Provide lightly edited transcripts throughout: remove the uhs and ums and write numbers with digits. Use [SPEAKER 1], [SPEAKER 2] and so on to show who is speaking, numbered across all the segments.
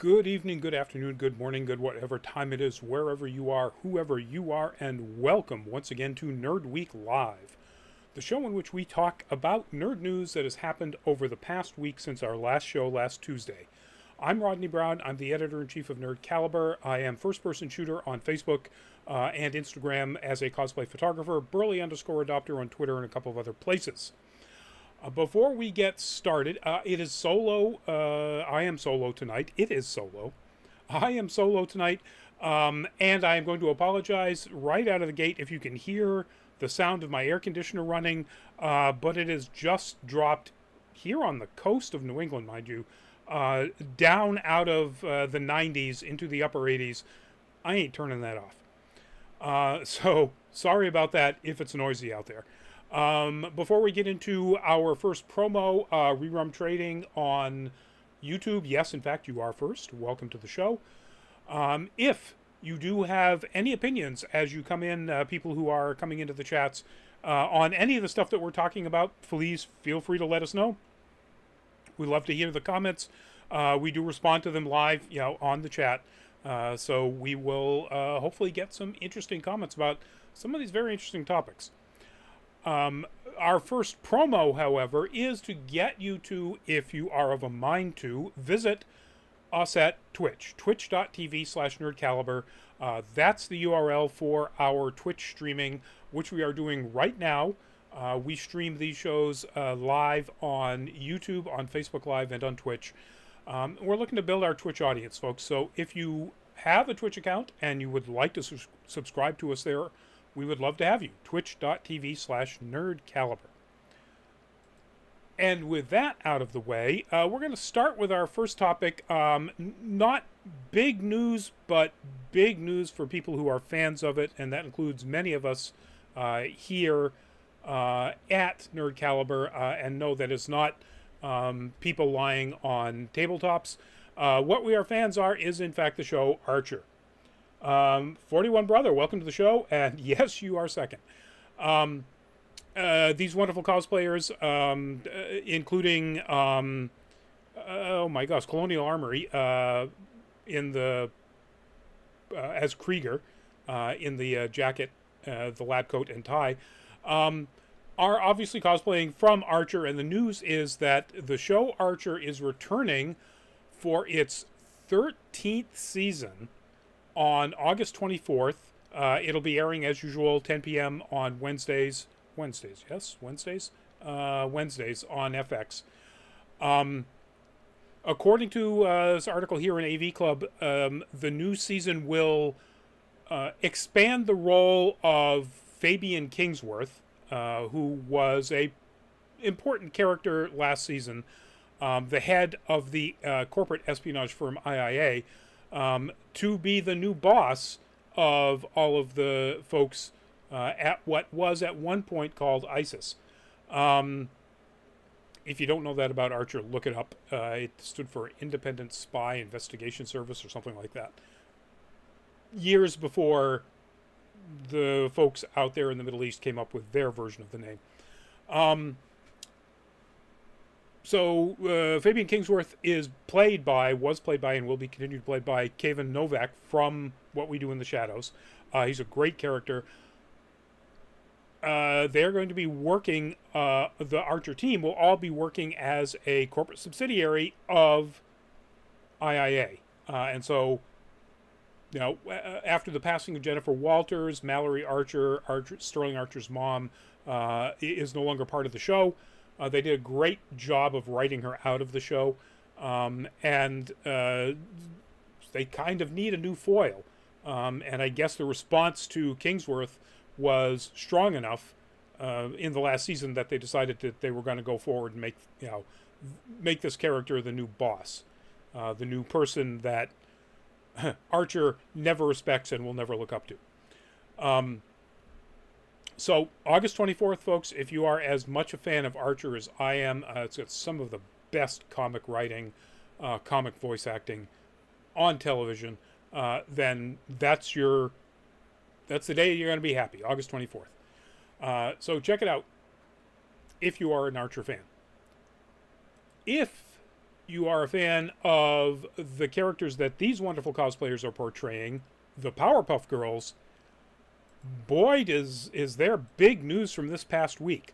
[SPEAKER 1] Good evening, good afternoon, good morning, good whatever time it is, wherever you are, whoever you are, and welcome once again to Nerd Week Live, the show in which we talk about nerd news that has happened over the past week since our last show last Tuesday. I'm Rodney Brown. I'm the editor-in-chief of Nerd Caliber. I am first-person shooter on Facebook and Instagram as a cosplay photographer, Burley_adopter on Twitter and a couple of other places. Before we get started, it is solo. I am solo tonight. It is solo. I am solo tonight, and I am going to apologize right out of the gate if you can hear the sound of my air conditioner running, but it has just dropped here on the coast of New England, mind you, down out of the 90s into the upper 80s. I ain't turning that off. So sorry about that if it's noisy out there. Before we get into our first promo, Rerum Trading on YouTube. Yes, in fact, you are first. Welcome to the show. If you do have any opinions as you come in, people who are coming into the chats, on any of the stuff that we're talking about, please feel free to let us know. We love to hear the comments. We do respond to them live, on the chat. So we will hopefully get some interesting comments about some of these very interesting topics. Our first promo, however, is to get you to, if you are of a mind to, visit us at Twitch, twitch.tv/nerdcaliber. That's the URL for our Twitch streaming, which we are doing right now. We stream these shows live on YouTube, on Facebook Live, and on Twitch. We're looking to build our Twitch audience, folks. So if you have a Twitch account and you would like to subscribe to us there, we would love to have you. Twitch.tv/nerdcaliber. And with that out of the way, we're going to start with our first topic. Not big news, but big news for people who are fans of it, and that includes many of us here at Nerd Caliber, and no, that is not people lying on tabletops. What we are fans are is, in fact, the show Archer. 41 Brother, welcome to the show, and yes, you are second. These wonderful cosplayers, including, oh my gosh, Colonial Armory, in the, as Krieger, in the jacket, the lab coat and tie, are obviously cosplaying from Archer, and the news is that the show Archer is returning for its 13th season on August 24th. It'll be airing as usual, 10 p.m. on Wednesdays on FX. According to this article here in AV Club, the new season will expand the role of Fabian Kingsworth, who was a important character last season, the head of the corporate espionage firm IIA, to be the new boss of all of the folks at what was at one point called ISIS. If you don't know that about Archer, look it up. It stood for Independent Spy Investigation Service or something like that. Years before the folks out there in the Middle East came up with their version of the name. So Fabian Kingsworth was played by, and will be continued to play by Kevin Novak from What We Do in the Shadows. He's a great character. They're going to be working, the Archer team will all be working as a corporate subsidiary of IIA. And so, after the passing of Jennifer Walters, Mallory Archer, Sterling Archer's mom, is no longer part of the show. They did a great job of writing her out of the show, and they kind of need a new foil. And I guess the response to Kingsworth was strong enough in the last season that they decided that they were going to go forward and make this character the new boss, the new person that Archer never respects and will never look up to. So August 24th, folks, if you are as much a fan of Archer as I am, it's got some of the best comic writing, comic voice acting on television, then that's the day you're going to be happy, August 24th. So check it out if you are an Archer fan. If you are a fan of the characters that these wonderful cosplayers are portraying, the Powerpuff Girls, boy, is there big news from this past week.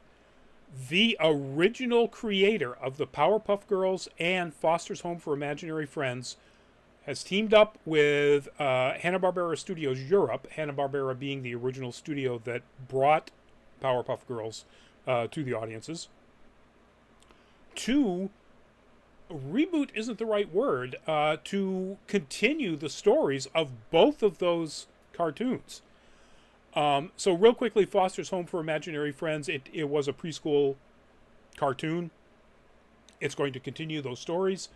[SPEAKER 1] The original creator of the Powerpuff Girls and Foster's Home for Imaginary Friends has teamed up with Hanna-Barbera Studios Europe, Hanna-Barbera being the original studio that brought Powerpuff Girls to the audiences, to reboot isn't the right word, to continue the stories of both of those cartoons. So real quickly, Foster's Home for Imaginary Friends, it was a preschool cartoon. It's going to continue those stories.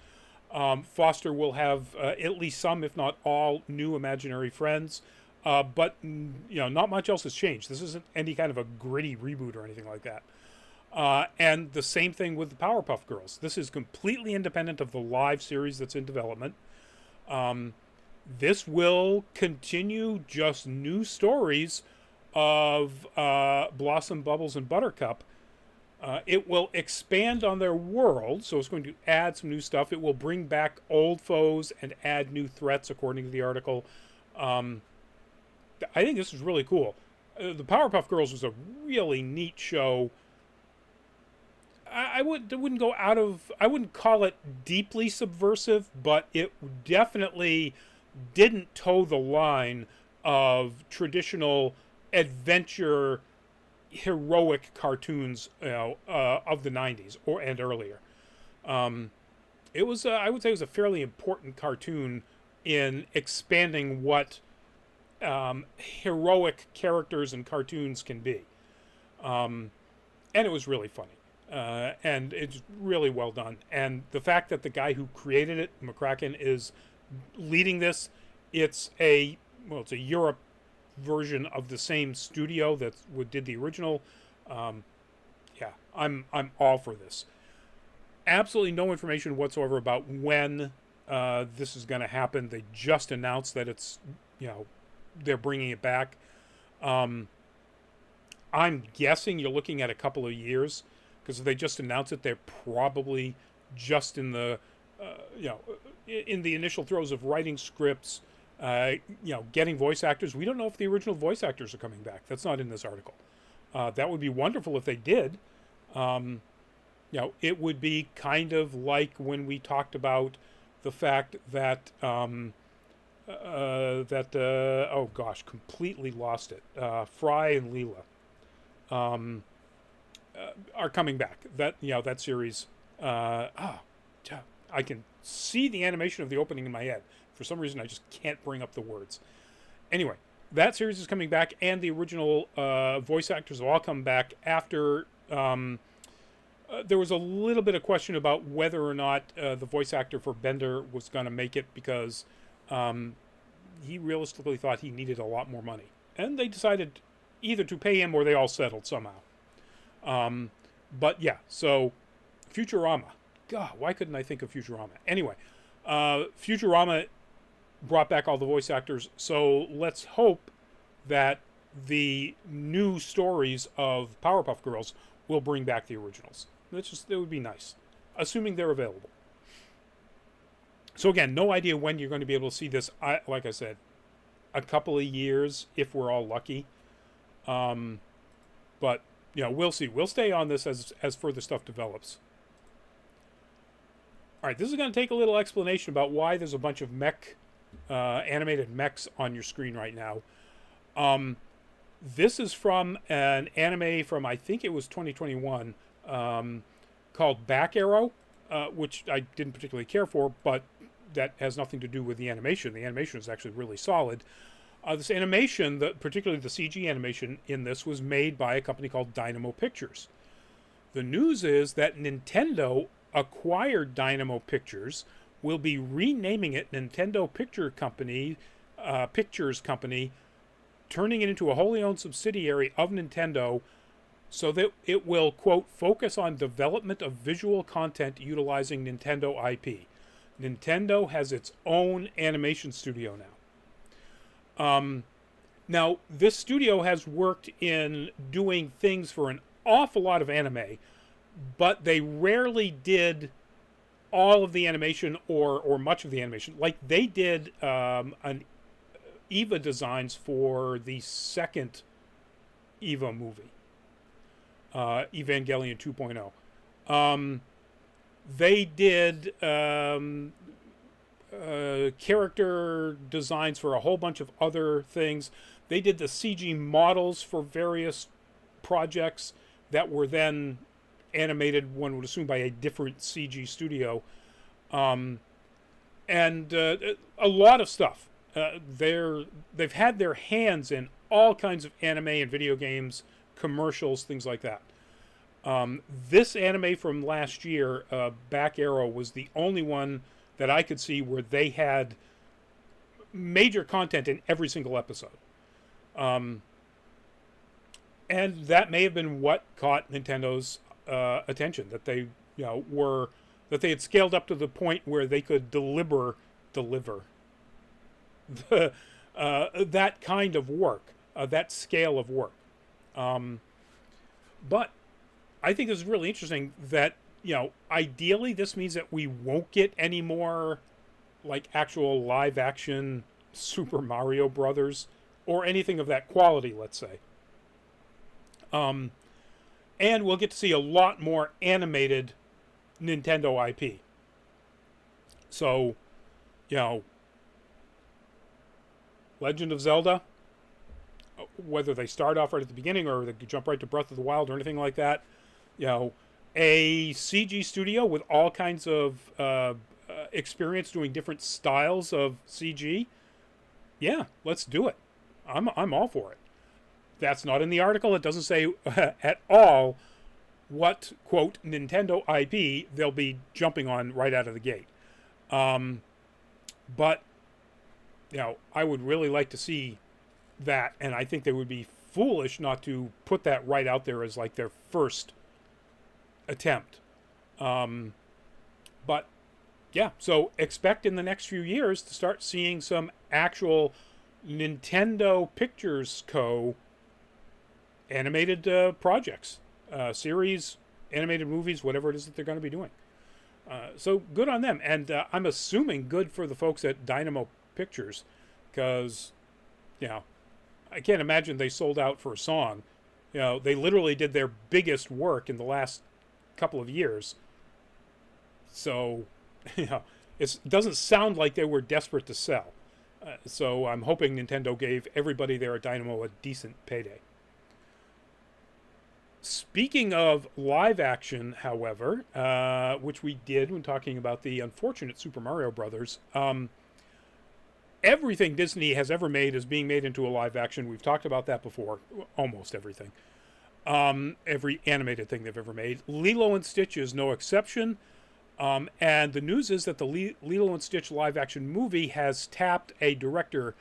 [SPEAKER 1] Foster will have at least some, if not all, new imaginary friends. But, not much else has changed. This isn't any kind of a gritty reboot or anything like that. And the same thing with the Powerpuff Girls. This is completely independent of the live series that's in development. This will continue just new stories of Blossom, Bubbles, and Buttercup. It will expand on their world, so it's going to add some new stuff. It will bring back old foes and add new threats, according to the article. I think this is really cool. The Powerpuff Girls was a really neat show. I wouldn't call it deeply subversive, but it definitely didn't toe the line of traditional adventure heroic cartoons, of the 90s and earlier. It was, I would say, it was a fairly important cartoon in expanding what heroic characters and cartoons can be. And it was really funny. And it's really well done. And the fact that the guy who created it, McCracken, is leading this, it's a Europe version of the same studio that did the original. I'm all for this. Absolutely no information whatsoever about when this is going to happen. They just announced that it's, they're bringing it back. I'm guessing you're looking at a couple of years, because if they just announced it, they're probably just in the, in the initial throes of writing scripts, getting voice actors. We don't know if the original voice actors are coming back. That's not in this article. That would be wonderful if they did. It would be kind of like when we talked about the fact that, completely lost it. Fry and Leela are coming back. That series. I can see the animation of the opening in my head. For some reason, I just can't bring up the words. Anyway, that series is coming back, and the original voice actors will all come back after. There was a little bit of question about whether or not the voice actor for Bender was going to make it, because he realistically thought he needed a lot more money. And they decided either to pay him or they all settled somehow. But yeah, so Futurama. God, why couldn't I think of Futurama? Anyway, Futurama brought back all the voice actors, so let's hope that the new stories of Powerpuff Girls will bring back the originals. It would be nice, assuming they're available. So again, no idea when you're going to be able to see this. Like I said, a couple of years if we're all lucky. But we'll see. We'll stay on this as further stuff develops. All right, this is going to take a little explanation about why there's a bunch of animated mechs on your screen right now. This is from an anime from, I think it was 2021, called Back Arrow, which I didn't particularly care for, but that has nothing to do with the animation. The animation is actually really solid. This animation, particularly the CG animation in this, was made by a company called Dynamo Pictures. The news is that Nintendo acquired Dynamo Pictures, will be renaming it Nintendo Pictures Company, turning it into a wholly owned subsidiary of Nintendo, so that it will, quote, focus on development of visual content utilizing Nintendo IP. Nintendo has its own animation studio now. Now, this studio has worked in doing things for an awful lot of anime, but they rarely did all of the animation or much of the animation. Like they did an EVA designs for the second EVA movie, Evangelion 2.0. They did character designs for a whole bunch of other things. They did the CG models for various projects that were then animated, one would assume, by a different CG studio. And a lot of stuff. They've had their hands in all kinds of anime and video games, commercials, things like that. This anime from last year, Back Arrow, was the only one that I could see where they had major content in every single episode. And that may have been what caught Nintendo's attention, that they that they had scaled up to the point where they could deliver that kind of work, that scale of work. But I think it's really interesting that, ideally this means that we won't get any more like actual live action Super Mario Brothers or anything of that quality, let's say. And we'll get to see a lot more animated Nintendo IP. So, Legend of Zelda, whether they start off right at the beginning or they jump right to Breath of the Wild or anything like that, a CG studio with all kinds of experience doing different styles of CG, yeah, let's do it. I'm all for it. That's not in the article. It doesn't say at all what, quote, Nintendo IP they'll be jumping on right out of the gate. But, I would really like to see that, and I think they would be foolish not to put that right out there as like their first attempt. But, yeah, so expect in the next few years to start seeing some actual Nintendo Pictures Co. animated projects, series, animated movies, whatever it is that they're going to be doing. So good on them. And I'm assuming good for the folks at Dynamo Pictures, because, I can't imagine they sold out for a song. They literally did their biggest work in the last couple of years. So, it doesn't sound like they were desperate to sell. So I'm hoping Nintendo gave everybody there at Dynamo a decent payday. Speaking of live action, however, which we did when talking about the unfortunate Super Mario Brothers, everything Disney has ever made is being made into a live action. We've talked about that before. Almost everything. Every animated thing they've ever made. Lilo and Stitch is no exception. And the news is that the Lilo and Stitch live action movie has tapped a director,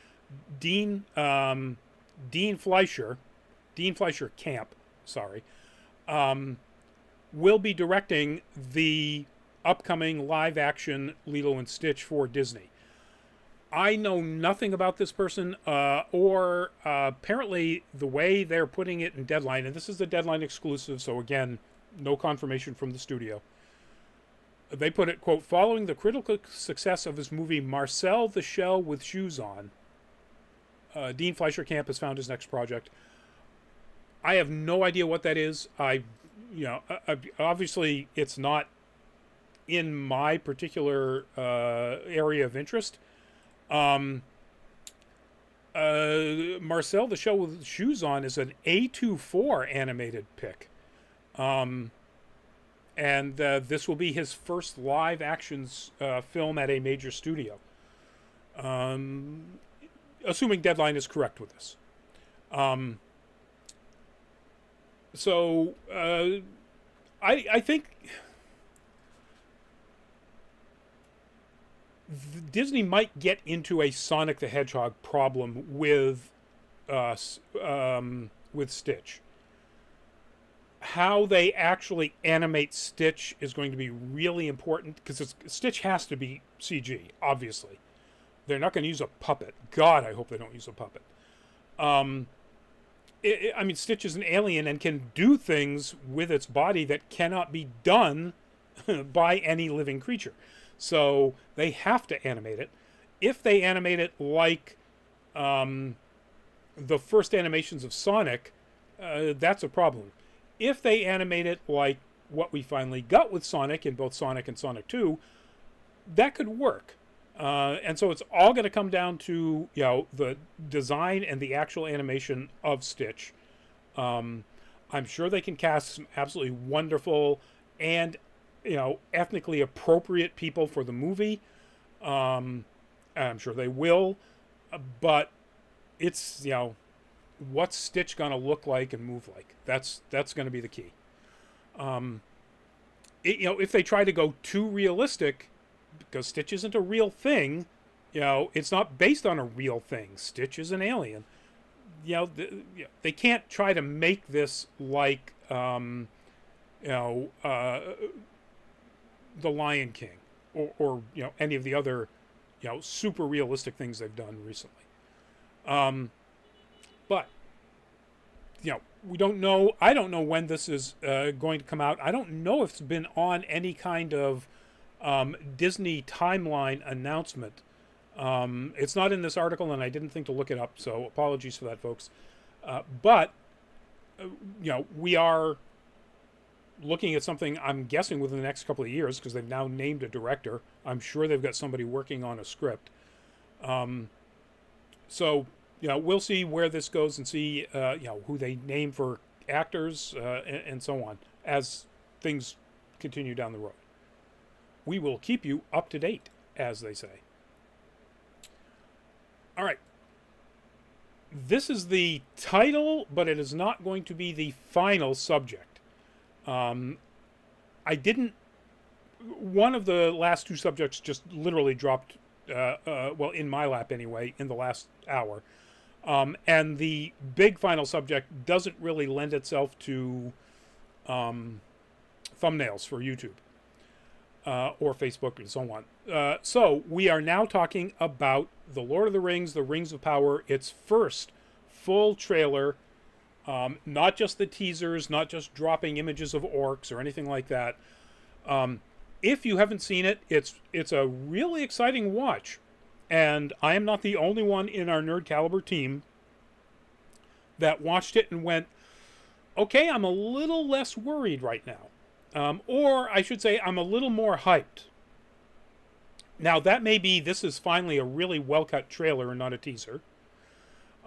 [SPEAKER 1] Dean Fleischer Camp, will be directing the upcoming live action Lilo and Stitch for Disney. I know nothing about this person, or apparently the way they're putting it in Deadline, and this is the Deadline exclusive, so again, no confirmation from the studio. They put it, quote, following the critical success of his movie Marcel the Shell with Shoes On, Dean Fleischer Camp has found his next project. I have no idea what that is. Obviously it's not in my particular area of interest. Marcel the Shell with Shoes On is an A24 animated pick. And this will be his first live action film at a major studio. Assuming Deadline is correct with this. So I think Disney might get into a Sonic the Hedgehog problem with Stitch. How they actually animate Stitch is going to be really important, because Stitch has to be CG, obviously. They're not going to use a puppet. God, I hope they don't use a puppet. Stitch is an alien and can do things with its body that cannot be done by any living creature. So they have to animate it. If they animate it like the first animations of Sonic, that's a problem. If they animate it like what we finally got with Sonic in both Sonic and Sonic 2, that could work. And so it's all going to come down to, the design and the actual animation of Stitch. I'm sure they can cast some absolutely wonderful and, ethnically appropriate people for the movie. I'm sure they will. But it's, what's Stitch going to look like and move like? That's going to be the key. If they try to go too realistic, because Stitch isn't a real thing, it's not based on a real thing. Stitch is an alien. They can't try to make this like, The Lion King or any of the other, super realistic things they've done recently. But, we don't know. I don't know when this is going to come out. I don't know if it's been on any kind of Disney timeline announcement. It's not in this article, and I didn't think to look it up, so apologies for that, folks. But we are looking at something, I'm guessing, within the next couple of years, because they've now named a director. I'm sure they've got somebody working on a script. So, we'll see where this goes and see, who they name for actors and so on as things continue down the road. We will keep you up to date, as they say. All right. This is the title, but it is not going to be the final subject. One of the last two subjects just literally dropped, in my lap anyway, in the last hour. And the big final subject doesn't really lend itself to thumbnails for YouTube. Or Facebook and so on. So we are now talking about The Lord of the Rings, The Rings of Power, its first full trailer. Not just the teasers, not just dropping images of orcs or anything like that. If you haven't seen it, it's a really exciting watch. And I am not the only one in our Nerd Caliber team that watched it and went, okay, I'm a little less worried right now. Or I should say I'm a little more hyped. Now that may be this is finally a really well-cut trailer and not a teaser.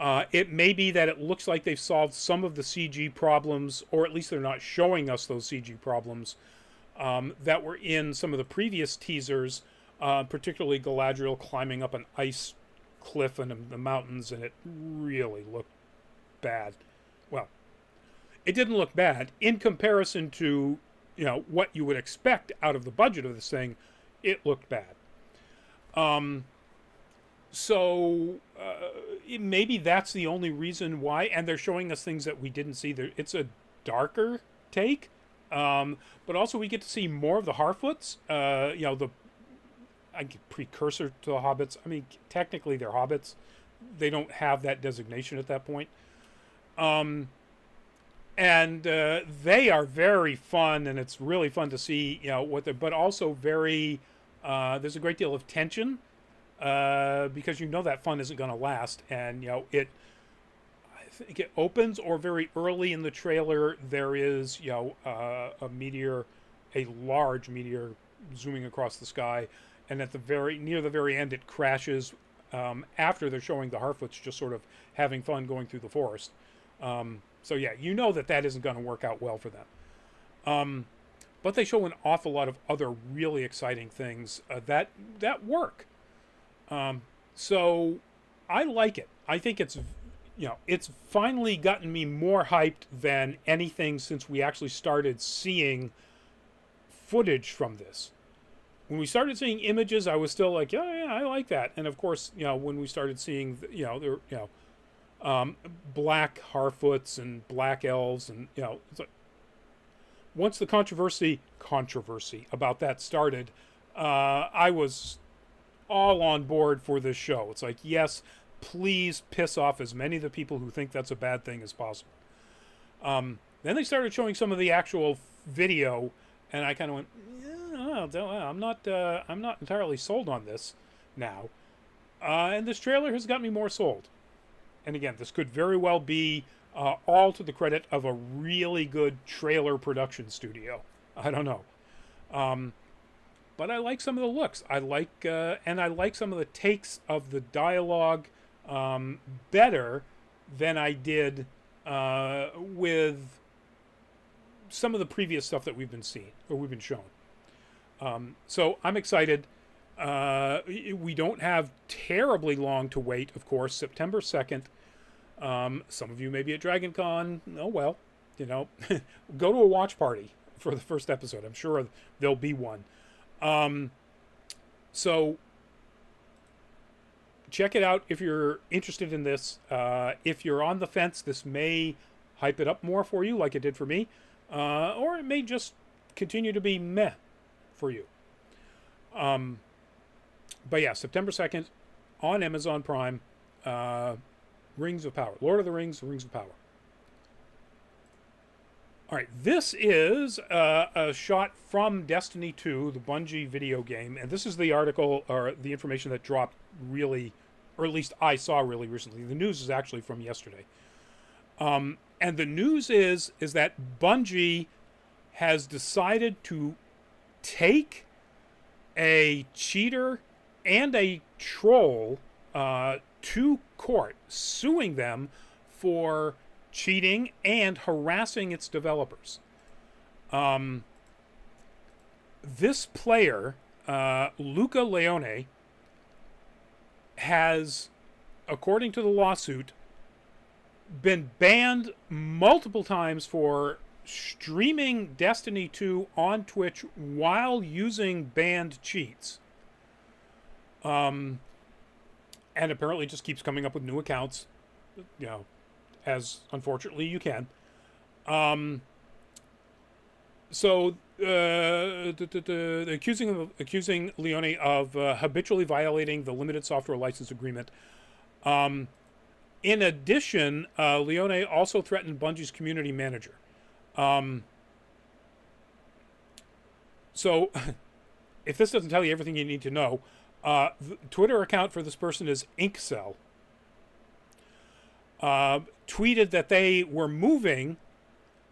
[SPEAKER 1] It may be that it looks like they've solved some of the CG problems, or at least they're not showing us those CG problems that were in some of the previous teasers, particularly Galadriel climbing up an ice cliff in the mountains, and it really looked bad. Well, it didn't look bad in comparison to what you would expect out of the budget of this thing. It looked bad. So maybe that's the only reason why, and they're showing us things that we didn't see. It's a darker take, but also we get to see more of the Harfoots. The precursor to the Hobbits. I mean, technically they're Hobbits. They don't have that designation at that point. And they are very fun, and it's really fun to see, but also very, there's a great deal of tension, because that fun isn't going to last. And, I think it opens, or very early in the trailer, there is, a large meteor zooming across the sky. And at near the very end, it crashes, after they're showing the Harfoots just sort of having fun going through the forest. So yeah, that isn't going to work out well for them. But they show an awful lot of other really exciting things that work. So I like it. I think it's finally gotten me more hyped than anything since we actually started seeing footage from this. When we started seeing images, I was still like, yeah, I like that. And of course, when we started seeing, black Harfoots and black elves, and it's like, once the controversy about that started, I was all on board for this show. It's like, yes, please piss off as many of the people who think that's a bad thing as possible. Then they started showing some of the actual video, and I kind of went, I'm not entirely sold on this now. And this trailer has got me more sold. And again, this could very well be all to the credit of a really good trailer production studio. I don't know. But I like some of the looks. I like some of the takes of the dialogue better than I did with some of the previous stuff that we've been seeing or we've been shown. So I'm excited. We don't have terribly long to wait, of course. September 2nd. Some of you may be at Dragon Con. Oh, well, go to a watch party for the first episode. I'm sure there'll be one. So check it out if you're interested in this. If you're on the fence, this may hype it up more for you like it did for me. Or it may just continue to be meh for you. But yeah, September 2nd on Amazon Prime, Rings of Power. Lord of the Rings, Rings of Power. All right, this is a shot from Destiny 2, the Bungie video game, and this is the article or the information that dropped really, or at least I saw really recently. The news is actually from yesterday. And the news is that Bungie has decided to take a cheater and a troll to court, suing them for cheating and harassing its developers. This player, Luca Leone, has, according to the lawsuit, been banned multiple times for streaming Destiny 2 on Twitch while using banned cheats. And apparently just keeps coming up with new accounts, as unfortunately you can. So accusing Leone of habitually violating the limited software license agreement. In addition, Leone also threatened Bungie's community manager. So if this doesn't tell you everything you need to know, the Twitter account for this person is Inkcell. Tweeted that they were moving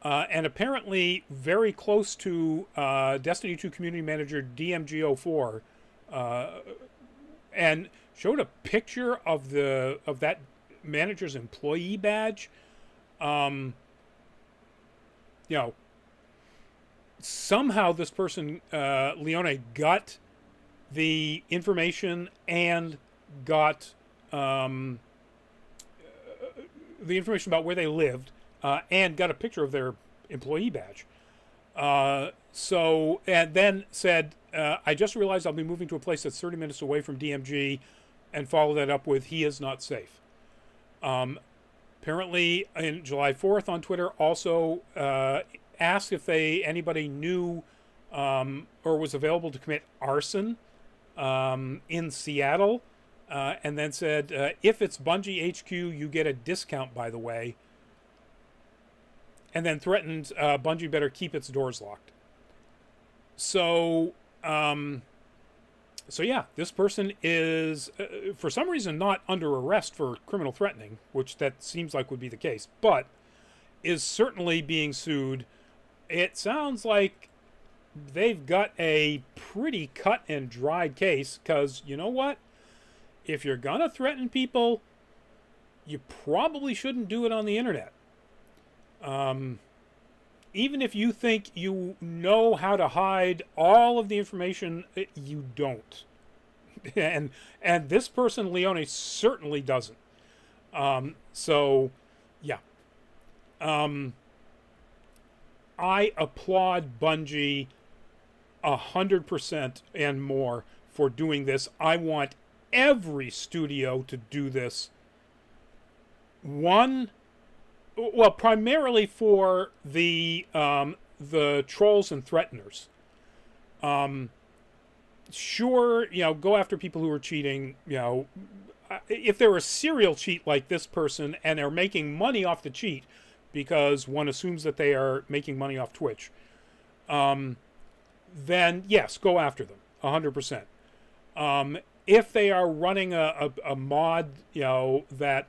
[SPEAKER 1] and apparently very close to Destiny 2 community manager DMG04, and showed a picture of that manager's employee badge. Somehow this person, Leone, got the information and got the information about where they lived, and got a picture of their employee badge. And then said, I just realized I'll be moving to a place that's 30 minutes away from DMG, and follow that up with, he is not safe. Apparently, in July 4th on Twitter, also asked if anybody knew or was available to commit arson in Seattle, and then said, if it's Bungie HQ, you get a discount, by the way. And then threatened Bungie better keep its doors locked. So yeah, this person is, for some reason, not under arrest for criminal threatening, which that seems like would be the case, but is certainly being sued. It sounds like they've got a pretty cut and dried case, because you know what? If you're gonna threaten people, you probably shouldn't do it on the internet. Even if you think you know how to hide all of the information, you don't. And this person, Leone, certainly doesn't. So, yeah. I applaud Bungie 100% and more for doing this. I want every studio to do this. Primarily for the trolls and threateners. Sure, go after people who are cheating. If they're a serial cheat like this person and they're making money off the cheat, because one assumes that they are making money off Twitch, then yes, go after them 100%. If they are running a mod, that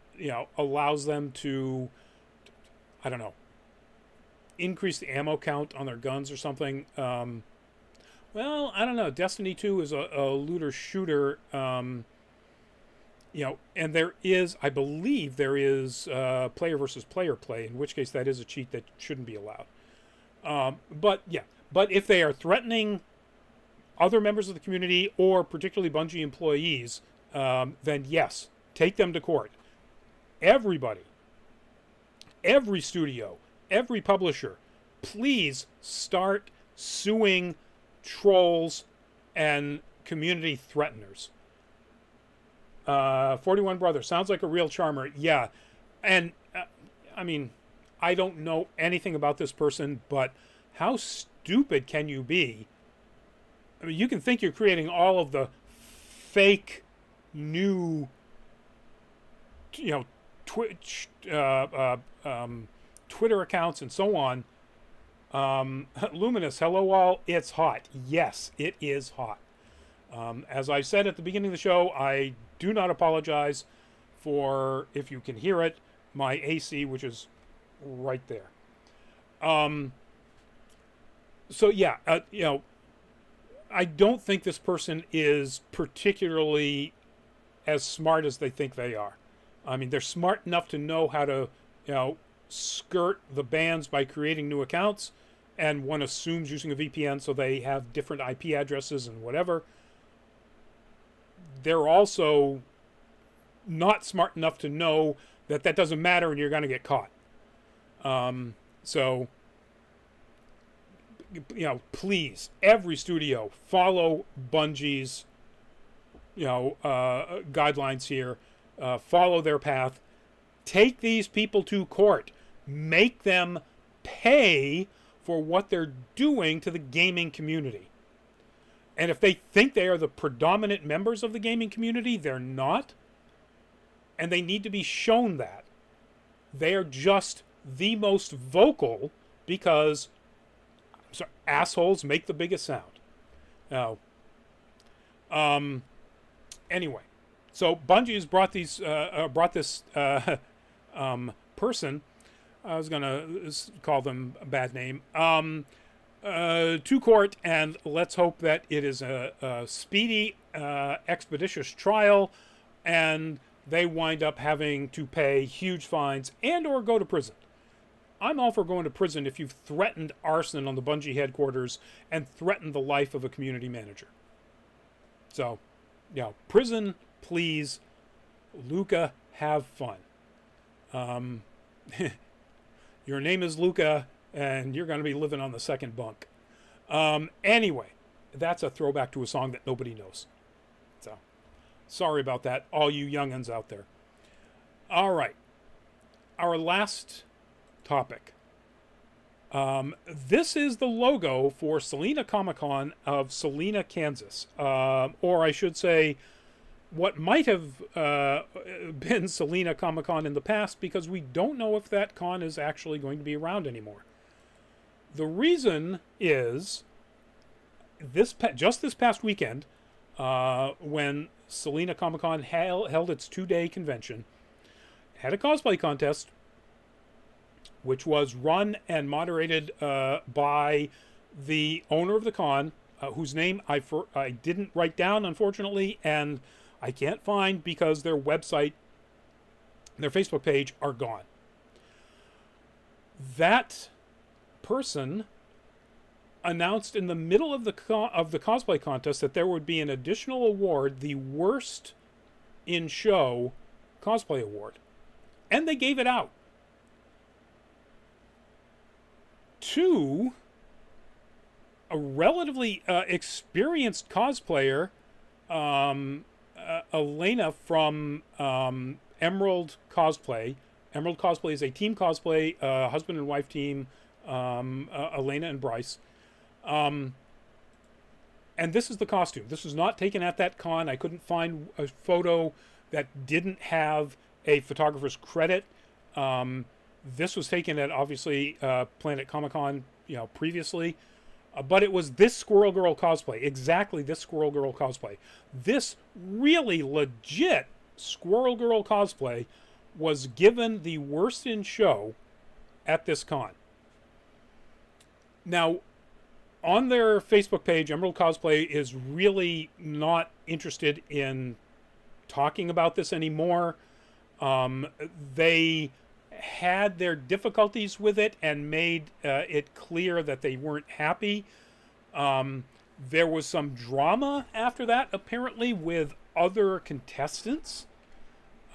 [SPEAKER 1] allows them to, I don't know, increase the ammo count on their guns or something. Well, I don't know. Destiny 2 is a looter shooter, and I believe there is player versus player play, in which case that is a cheat that shouldn't be allowed. But if they are threatening other members of the community or particularly Bungie employees, then yes, take them to court. Everybody, every studio, every publisher, please start suing trolls and community threateners. 41 Brother, sounds like a real charmer. Yeah. And, I mean, I don't know anything about this person, but how stupid can you be? I mean, you can think you're creating all of the fake new, Twitch, Twitter accounts and so on. Luminous, hello all. It's hot. Yes, it is hot. As I said at the beginning of the show, I do not apologize for, if you can hear it, my AC, which is right there. So yeah, I don't think this person is particularly as smart as they think they are. I mean, they're smart enough to know how to, skirt the bans by creating new accounts, and one assumes using a VPN so they have different IP addresses and whatever. They're also not smart enough to know that that doesn't matter and you're going to get caught. So, please, every studio, follow Bungie's, guidelines here. Follow their path. Take these people to court. Make them pay for what they're doing to the gaming community. And if they think they are the predominant members of the gaming community, they're not. And they need to be shown that. They are just the most vocal because assholes make the biggest sound. Now, anyway, so Bungie has brought this person. I was going to call them a bad name. To court, and let's hope that it is a speedy, expeditious trial, and they wind up having to pay huge fines and or go to prison. I'm all for going to prison if you've threatened arson on the Bungie headquarters and threatened the life of a community manager. So, prison, please. Luca, have fun. Your name is Luca, and you're going to be living on the second bunk. Anyway, that's a throwback to a song that nobody knows. So, sorry about that, all you young'uns out there. All right. Our last topic. This is the logo for Selena Comic Con of Selena, Kansas. Or I should say, what might have been Selena Comic Con in the past, because we don't know if that con is actually going to be around anymore. The reason is just this past weekend, when Selena Comic Con held its 2-day convention, had a cosplay contest, which was run and moderated by the owner of the con, whose name I didn't write down, unfortunately, and I can't find because their website, their Facebook page are gone. That person announced in the middle of the cosplay contest that there would be an additional award, the Worst in Show Cosplay Award. And they gave it out to a relatively experienced cosplayer, Elena from Emerald Cosplay. Emerald Cosplay is a team cosplay, husband and wife team, Elena and Bryce. And this is the costume. This was not taken at that con. I couldn't find a photo that didn't have a photographer's credit. This was taken at, obviously, Planet Comic Con, previously. But it was this Squirrel Girl cosplay, exactly this Squirrel Girl cosplay. This really legit Squirrel Girl cosplay was given the worst in show at this con. Now, on their Facebook page, Emerald Cosplay is really not interested in talking about this anymore. They had their difficulties with it and made it clear that they weren't happy. There was some drama after that, apparently, with other contestants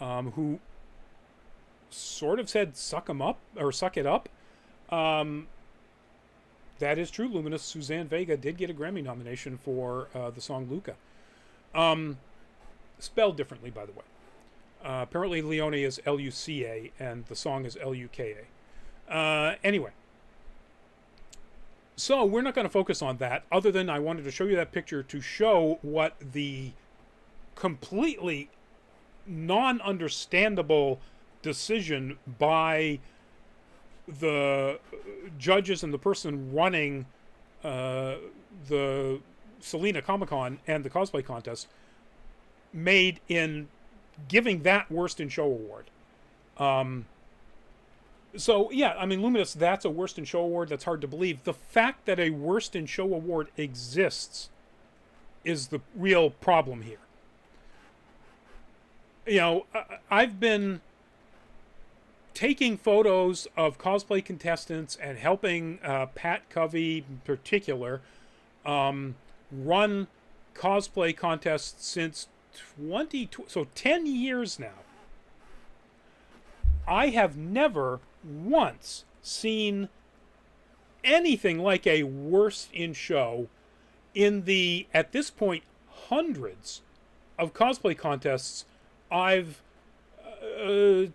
[SPEAKER 1] who sort of said suck 'em up or suck it up. That is true. Luminous Suzanne Vega did get a Grammy nomination for the song Luca. Spelled differently, by the way. Apparently Leone is Luca and the song is Luka. Anyway. So we're not going to focus on that, other than I wanted to show you that picture to show what the completely non-understandable decision by the judges and the person running the Selena Comic Con and the cosplay contest made in giving that Worst in Show award. So, yeah, I mean, Luminous, that's a Worst in Show award. That's hard to believe. The fact that a Worst in Show award exists is the real problem here. You know, I've been taking photos of cosplay contestants and helping Pat Covey in particular run cosplay contests since 10 years now. I have never once seen anything like a Worst in Show in the, at this point, hundreds of cosplay contests I've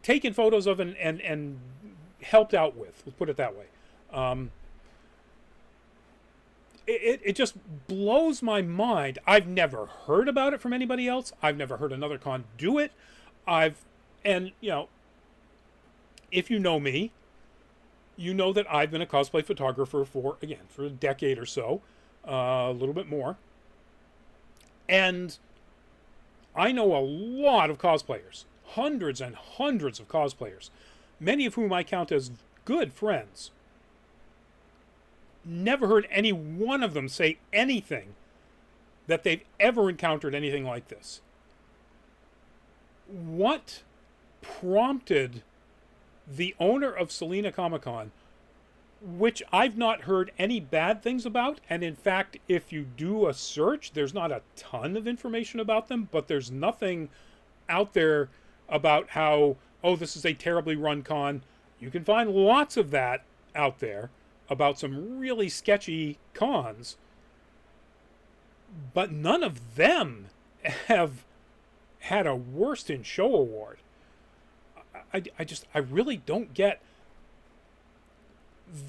[SPEAKER 1] taken photos of and helped out with. Let's put it that way. It just blows my mind. I've never heard about it from anybody else. I've never heard another con do it. And you know, if you know me, you know that I've been a cosplay photographer for a decade or so, a little bit more. And I know a lot of cosplayers, hundreds and hundreds of cosplayers, many of whom I count as good friends. Never heard any one of them say anything that they've ever encountered anything like this. What prompted the owner of Selena Comic Con, which I've not heard any bad things about, and in fact, if you do a search, there's not a ton of information about them, but there's nothing out there about how, oh, this is a terribly run con. You can find lots of that out there about some really sketchy cons, but none of them have had a Worst in Show award. I really don't get.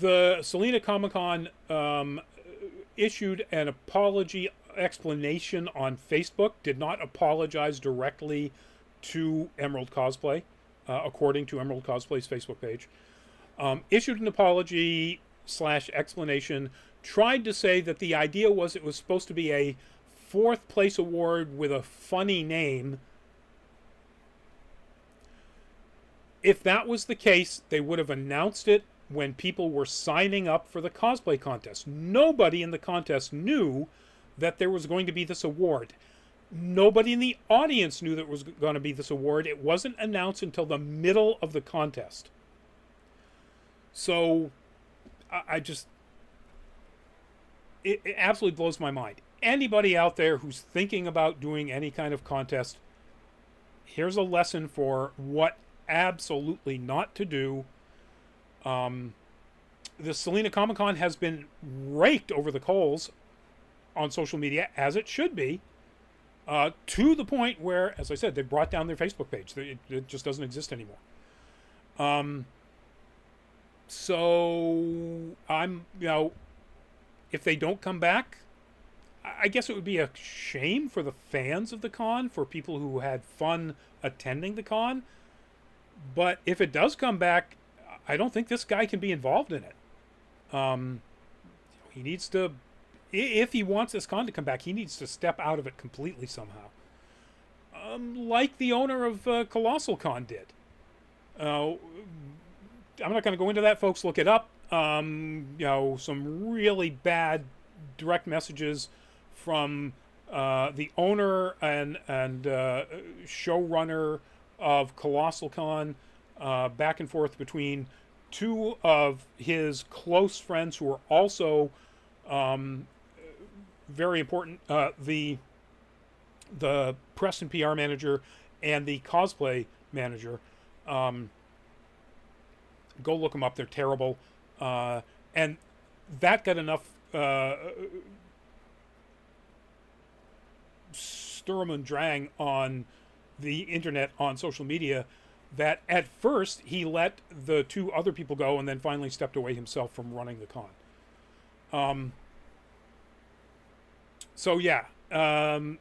[SPEAKER 1] The Selena Comic Con issued an apology explanation on Facebook, did not apologize directly to Emerald Cosplay, according to Emerald Cosplay's Facebook page. Issued an apology / explanation, tried to say that the idea was it was supposed to be a 4th place award with a funny name. If that was the case, they would have announced it when people were signing up for the cosplay contest. Nobody in the contest knew that there was going to be this award. Nobody in the audience knew that there was going to be this award. It wasn't announced until the middle of the contest. So, it absolutely blows my mind. Anybody out there who's thinking about doing any kind of contest, here's a lesson for what absolutely not to do. The Selena Comic Con has been raked over the coals on social media, as it should be, to the point where, as I said, they brought down their Facebook page. It just doesn't exist anymore. So I'm, if they don't come back, I guess it would be a shame for the fans of the con, for people who had fun attending the con. But if it does come back, I don't think this guy can be involved in it. he needs to, if he wants this con to come back, he needs to step out of it completely somehow. Like the owner of Colossal Con did. I'm not going to go into that, folks. Look it up. Some really bad direct messages from the owner and showrunner of Colossal Con, back and forth between two of his close friends who are also very important. The press and PR manager and the cosplay manager. Go look them up. They're terrible. And that got enough sturm und drang on the internet, on social media, that at first he let the two other people go and then finally stepped away himself from running the con. So yeah,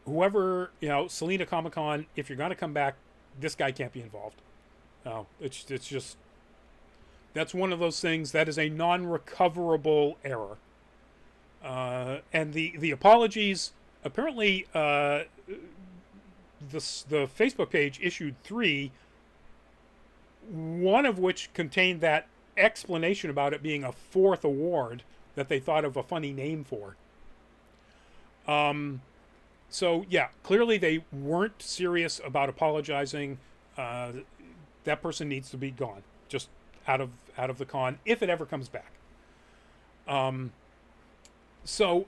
[SPEAKER 1] whoever, Selena Comic Con, if you're going to come back, this guy can't be involved. No, it's just, that's one of those things that is a non-recoverable error. And the apologies, apparently, the Facebook page issued 3, one of which contained that explanation about it being a 4th award that they thought of a funny name for. So yeah, clearly they weren't serious about apologizing. That person needs to be gone, just out of the con, if it ever comes back. So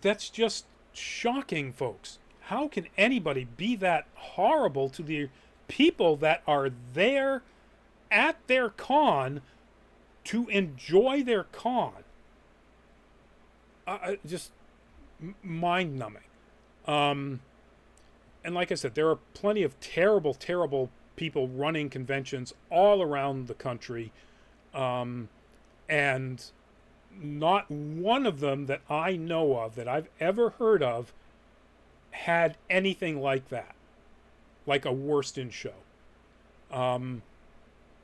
[SPEAKER 1] that's just shocking, folks. How can anybody be that horrible to the people that are there at their con to enjoy their con? Just mind-numbing. And like I said, there are plenty of terrible, terrible people running conventions all around the country, and not one of them that I know of, that I've ever heard of, had anything like that, like a worst in show. I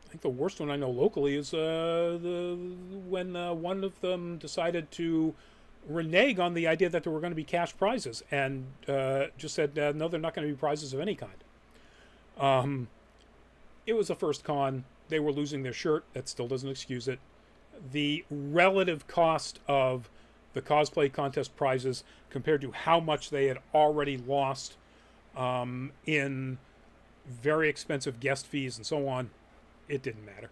[SPEAKER 1] think the worst one I know locally is when one of them decided to renege on the idea that there were going to be cash prizes, and just said, no, they're not going to be prizes of any kind. It was a first con. They were losing their shirt. That still doesn't excuse it. The relative cost of the cosplay contest prizes compared to how much they had already lost in very expensive guest fees and so on, it didn't matter.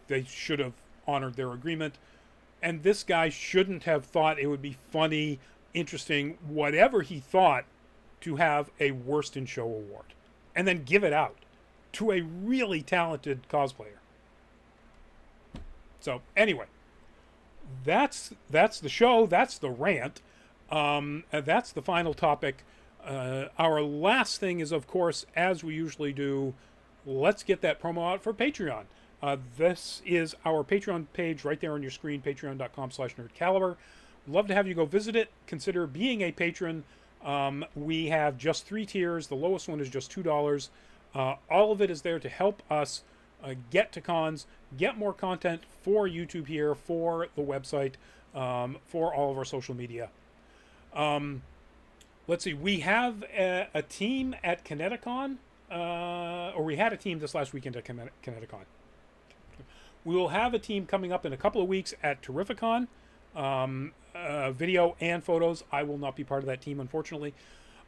[SPEAKER 1] They should have honored their agreement. And this guy shouldn't have thought it would be funny, interesting, whatever he thought, to have a worst in show award and then give it out to a really talented cosplayer. So anyway, that's the show. That's the rant. That's the final topic. Our last thing is, of course, as we usually do, let's get that promo out for Patreon. This is our Patreon page right there on your screen, patreon.com/nerdcaliber. Love to have you go visit it. Consider being a patron. We have just 3 tiers. The lowest one is just $2. All of it is there to help us get to cons, get more content for YouTube here, for the website, for all of our social media. Let's see. We have a team at Kineticon, or we had a team this last weekend at Kineticon. We will have a team coming up in a couple of weeks at Terrificon. Video and photos. I will not be part of that team, unfortunately.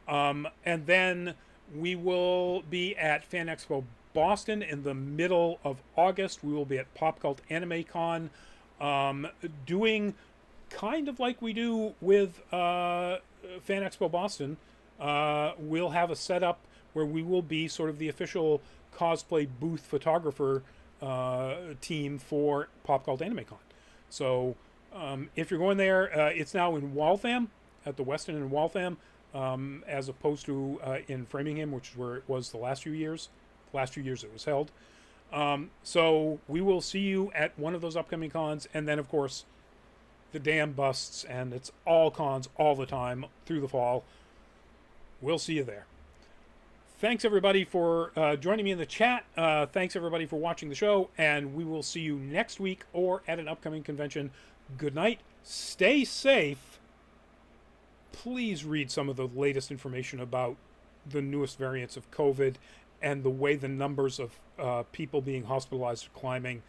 [SPEAKER 1] And then we will be at Fan Expo Boston in the middle of August. We will be at Pop Cult Anime Con, doing kind of like we do with Fan Expo Boston. We'll have a setup where we will be sort of the official cosplay booth photographer team for Pop Cult Anime Con. So if you're going there, it's now in Waltham, at the Westin in Waltham, as opposed to in Framingham, which is where it was the last few years. The last few years it was held. So we will see you at one of those upcoming cons, and then of course the dam busts, and it's all cons all the time through the fall. We'll see you there. Thanks everybody for joining me in the chat. Thanks everybody for watching the show, and we will see you next week or at an upcoming convention. Good night. Stay safe. Please read some of the latest information about the newest variants of COVID and the way the numbers of people being hospitalized are climbing.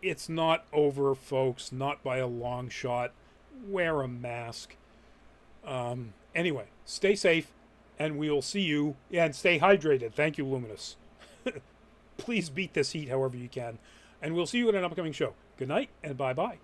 [SPEAKER 1] It's not over, folks, not by a long shot. Wear a mask. Anyway, stay safe, and we'll see you, and stay hydrated. Thank you, Luminous. Please beat this heat however you can, and we'll see you in an upcoming show. Good night, and bye-bye.